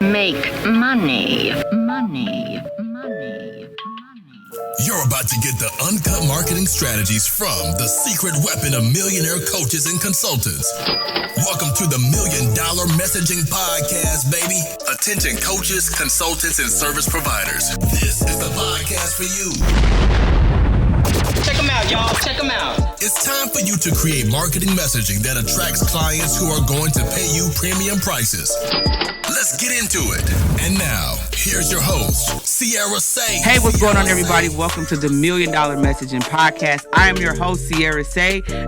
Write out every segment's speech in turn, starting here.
Make money. You're about to get the uncut marketing strategies from the secret weapon of millionaire coaches and consultants. Welcome to the $1 Million Messaging Podcast, baby. Attention coaches, consultants, and service providers. This is the podcast for you. Check them out, y'all. Check them out. It's time for you to create marketing messaging that attracts clients who are going to pay you premium prices. Let's get into it. And now, here's your host, Cierra. Hey, what's going on, everybody? Welcome to the $1 Million Messaging Podcast. I am your host, Cierra,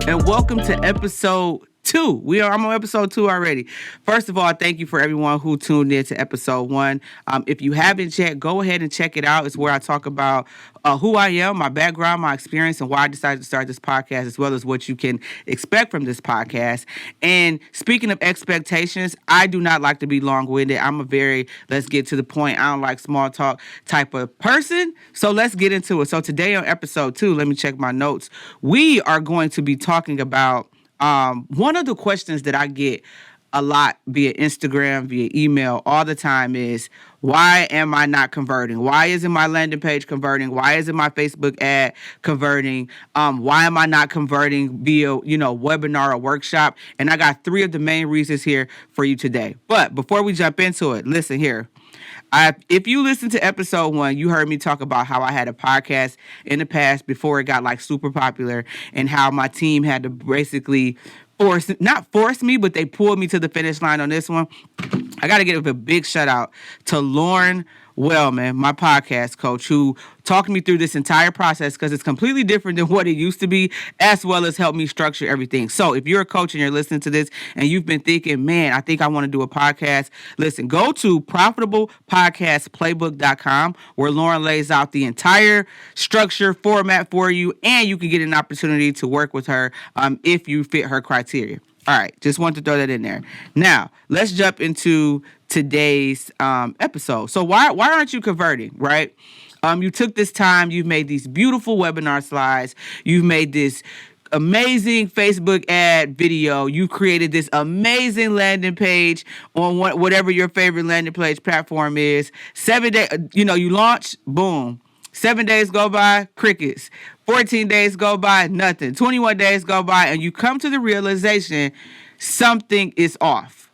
and welcome to episode 2. I'm on episode 2 already. First of all, thank you for everyone who tuned in to episode 1. If you haven't yet, go ahead and check it out. It's where I talk about who I am, my background, my experience, and why I decided to start this podcast, as well as what you can expect from this podcast. And speaking of expectations, I do not like to be long-winded. I'm a very, let's get to the point, I don't like small talk type of person. So let's get into it. So today on episode 2, let me check my notes. We are going to be talking about one of the questions that I get a lot via Instagram, via email all the time is, why am I not converting? Why isn't my landing page converting? Why isn't my Facebook ad converting? Why am I not converting via, webinar or workshop? And I got 3 of the main reasons here for you today. But before we jump into it, listen here. If you listen to episode 1, you heard me talk about how I had a podcast in the past before it got super popular, and how my team had to basically not force me, but they pulled me to the finish line on this one. I got to give a big shout out to Lauren Wellman, my podcast coach, who talked me through this entire process, because it's completely different than what it used to be, as well as help me structure everything. So if you're a coach and you're listening to this and you've been thinking, man, I think I want to do a podcast, listen, go to profitablepodcastplaybook.com, where Lauren lays out the entire structure format for you, and you can get an opportunity to work with her if you fit her criteria. All right, just want to throw that in there. Now, let's jump into today's episode. So why aren't you converting, right? You took this time, you've made these beautiful webinar slides, you've made this amazing Facebook ad video, you created this amazing landing page on whatever your favorite landing page platform is. 7 days, you launch, boom. 7 days go by, crickets. 14 days go by, nothing. 21 days go by, and you come to the realization something is off.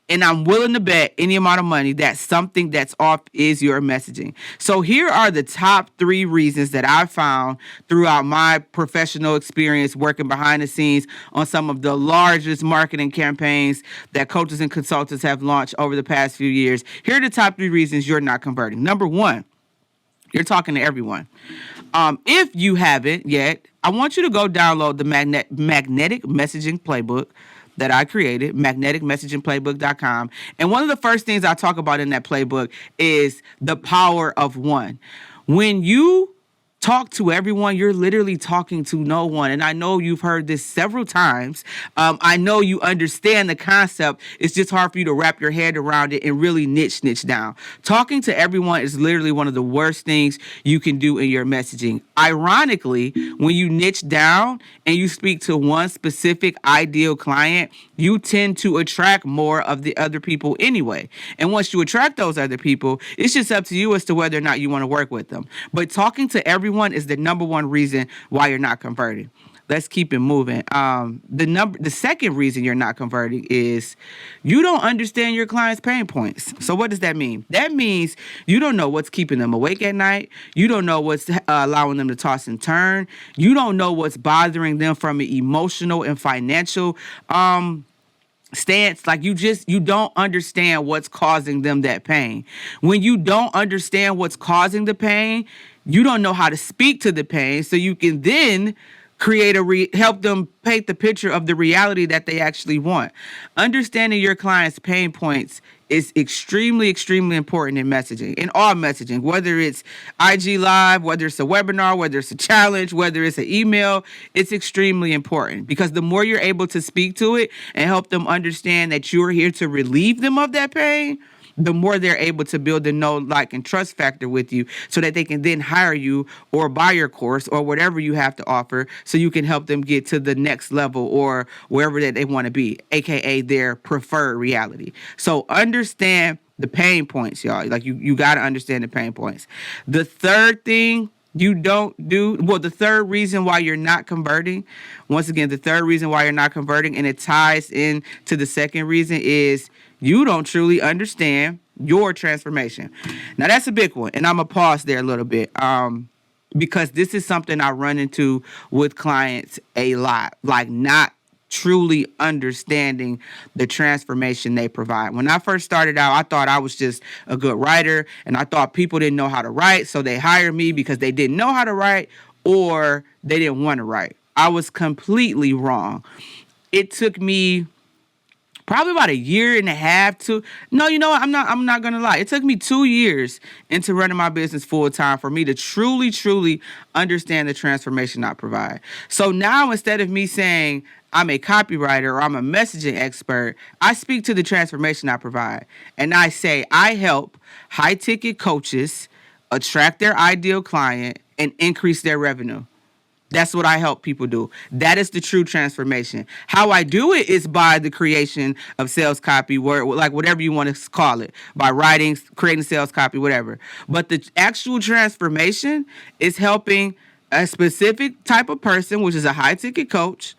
And I'm willing to bet any amount of money that something that's off is your messaging. So here are the top 3 reasons that I found throughout my professional experience working behind the scenes on some of the largest marketing campaigns that coaches and consultants have launched over the past few years. Here are the top 3 reasons you're not converting. Number 1, you're talking to everyone. If you haven't yet, I want you to go download the Magnetic Messaging Playbook that I created, magneticmessagingplaybook.com. And one of the first things I talk about in that playbook is the power of one. When you talk to everyone, you're literally talking to no one. And I know you've heard this several times. I know you understand the concept. It's just hard for you to wrap your head around it and really niche down. Talking to everyone is literally one of the worst things you can do in your messaging. Ironically, when you niche down and you speak to one specific ideal client, you tend to attract more of the other people anyway. And once you attract those other people, it's just up to you as to whether or not you want to work with them. But talking to everyone is the number 1 reason why you're not converting. Let's keep it moving. The second reason you're not converting is you don't understand your client's pain points. So what does that mean? That means you don't know what's keeping them awake at night. You don't know what's allowing them to toss and turn. You don't know what's bothering them from an emotional and financial stance. Like you don't understand what's causing them that pain. When you don't understand what's causing the pain, you don't know how to speak to the pain, so you can then help them paint the picture of the reality that they actually want. Understanding your client's pain points is extremely, extremely important in messaging, in all messaging, whether it's IG Live, whether it's a webinar, whether it's a challenge, whether it's an email, it's extremely important, because the more you're able to speak to it and help them understand that you're here to relieve them of that pain, the more they're able to build a know, like, and trust factor with you, so that they can then hire you or buy your course or whatever you have to offer, so you can help them get to the next level or wherever that they want to be, aka their preferred reality. So understand The pain points, y'all. Like you got to understand the pain points. The third thing you don't do, well, the third reason why you're not converting, once again, the third reason why you're not converting, and it ties in to the second reason, is you don't truly understand your transformation. Now, that's a big one, and I'm going to pause there a little bit because this is something I run into with clients a lot, like not truly understanding the transformation they provide. When I first started out, I thought I was just a good writer, and I thought people didn't know how to write, so they hired me because they didn't know how to write or they didn't want to write. I was completely wrong. It took me probably about a year and a half to, no, you know what? I'm not going to lie. It took me 2 years into running my business full time for me to truly understand the transformation I provide. So now, instead of me saying I'm a copywriter or I'm a messaging expert, I speak to the transformation I provide. And I say, I help high ticket coaches attract their ideal client and increase their revenue. That's what I help people do. That is the true transformation. How I do it is by the creation of sales copy, like whatever you want to call it, by writing, creating sales copy, whatever. But the actual transformation is helping a specific type of person, which is a high ticket coach.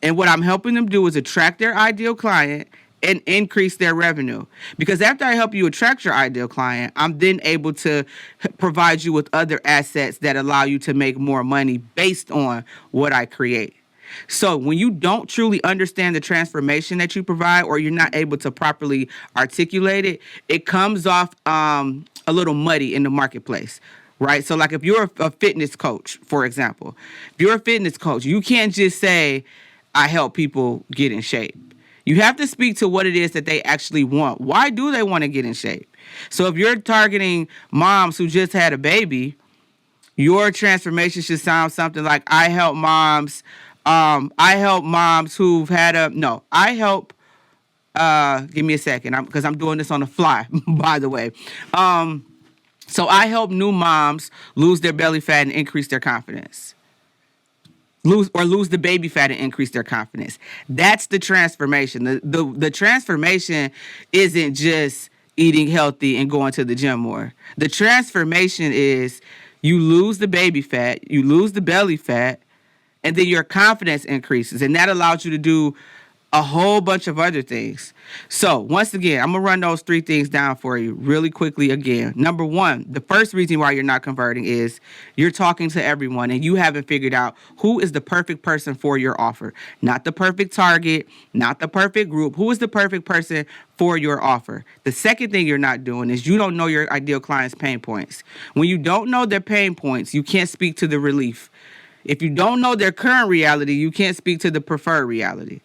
And what I'm helping them do is attract their ideal client and increase their revenue. Because after I help you attract your ideal client, I'm then able to provide you with other assets that allow you to make more money based on what I create. So when you don't truly understand the transformation that you provide, or you're not able to properly articulate it, it comes off a little muddy in the marketplace. Right? So like if you're a fitness coach, for example, if you're a fitness coach, you can't just say, I help people get in shape. You have to speak to what it is that they actually want. Why do they want to get in shape? So if you're targeting moms who just had a baby, your transformation should sound something like, I help moms who've had give me a second, because I'm doing this on the fly, by the way. So I help new moms lose their belly fat and increase their confidence. Lose the baby fat and increase their confidence. That's the transformation. The transformation isn't just eating healthy and going to the gym more. The transformation is you lose the baby fat, you lose the belly fat, and then your confidence increases. And that allows you to do a whole bunch of other things. So once again, I'm going to run those 3 things down for you really quickly again. Number 1, the first reason why you're not converting is you're talking to everyone and you haven't figured out who is the perfect person for your offer. Not the perfect target, not the perfect group. Who is the perfect person for your offer? The second thing you're not doing is you don't know your ideal client's pain points. When you don't know their pain points, you can't speak to the relief. If you don't know their current reality, you can't speak to the preferred reality.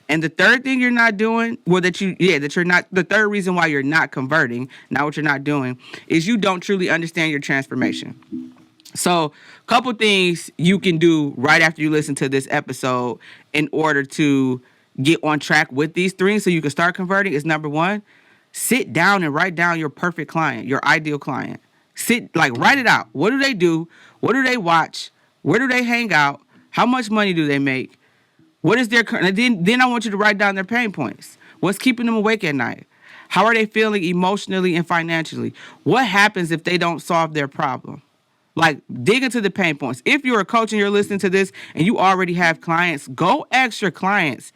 And the third thing you're not doing, the third reason why you're not converting, not what you're not doing, is you don't truly understand your transformation. So a couple things you can do right after you listen to this episode in order to get on track with these 3 so you can start converting is, number 1, sit down and write down your perfect client, your ideal client. Write it out. What do they do? What do they watch? Where do they hang out? How much money do they make? What is their current? Then I want you to write down their pain points. What's keeping them awake at night? How are they feeling emotionally and financially? What happens if they don't solve their problem? Like, dig into the pain points. If you're a coach and you're listening to this and you already have clients, go ask your clients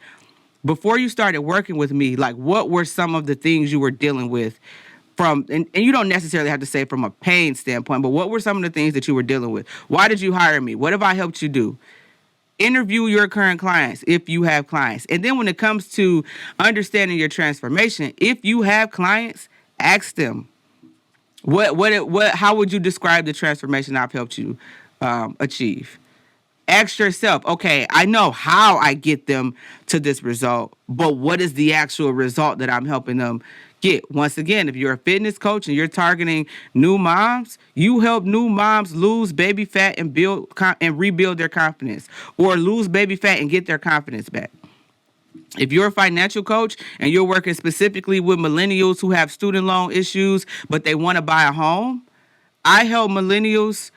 before you started working with me, like, what were some of the things you were dealing with and you don't necessarily have to say from a pain standpoint, but what were some of the things that you were dealing with? Why did you hire me? What have I helped you do? Interview your current clients if you have clients. And then when it comes to understanding your transformation, if you have clients, ask them, how would you describe the transformation I've helped you achieve? Ask yourself, okay, I know how I get them to this result, but what is the actual result that I'm helping them get? Once again, if you're a fitness coach and you're targeting new moms, you help new moms lose baby fat and rebuild their confidence, or lose baby fat and get their confidence back. If you're a financial coach and you're working specifically with millennials who have student loan issues, but they want to buy a home, I help millennials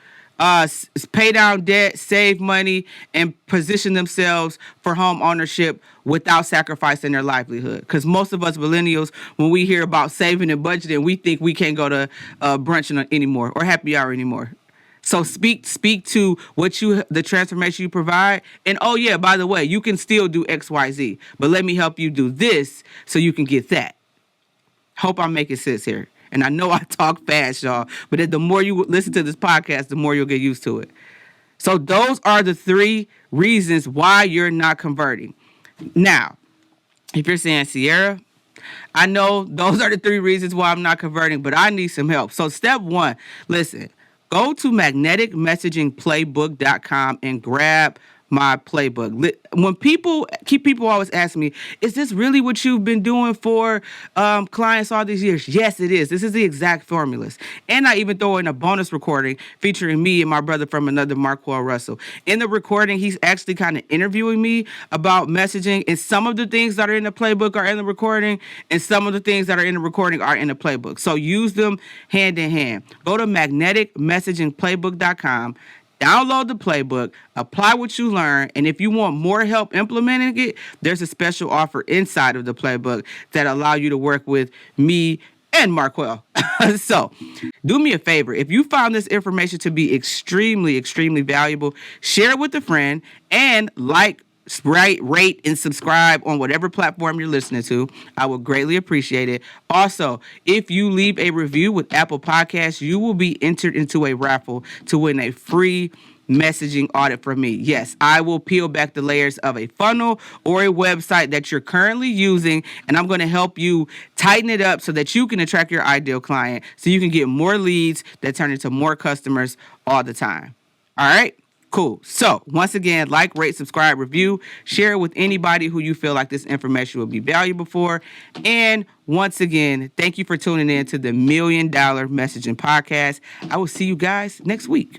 pay down debt, save money, and position themselves for home ownership without sacrificing their livelihood. Because most of us millennials, when we hear about saving and budgeting, we think we can't go to brunch anymore or happy hour anymore. So speak to the transformation you provide. And oh yeah, by the way, you can still do XYZ, but let me help you do this so you can get that. Hope I'm making sense here. And I know I talk fast, y'all, but the more you listen to this podcast, the more you'll get used to it. So those are the 3 reasons why you're not converting. Now, if you're saying, Cierra, I know those are the 3 reasons why I'm not converting, but I need some help. So step 1, listen, go to magneticmessagingplaybook.com and grab my playbook. When people always ask me, is this really what you've been doing for clients all these years? Yes, it is. This is the exact formulas. And I even throw in a bonus recording featuring me and my brother from another, Marquel Russell. In the recording, he's actually kind of interviewing me about messaging, and some of the things that are in the playbook are in the recording, and some of the things that are in the recording are in the playbook. So use them hand in hand. Go to magneticmessagingplaybook.com. Download the playbook, apply what you learn, and if you want more help implementing it, there's a special offer inside of the playbook that allow you to work with me and Marquel. So, do me a favor. If you found this information to be extremely, extremely valuable, share it with a friend and rate, and subscribe on whatever platform you're listening to. I would greatly appreciate it. Also, if you leave a review with Apple Podcasts, you will be entered into a raffle to win a free messaging audit from me. Yes, I will peel back the layers of a funnel or a website that you're currently using, and I'm going to help you tighten it up so that you can attract your ideal client, so you can get more leads that turn into more customers all the time. All right? Cool. So, once again, rate, subscribe, review, share it with anybody who you feel like this information will be valuable for. And once again, thank you for tuning in to the $1 Million Messaging Podcast. I will see you guys next week.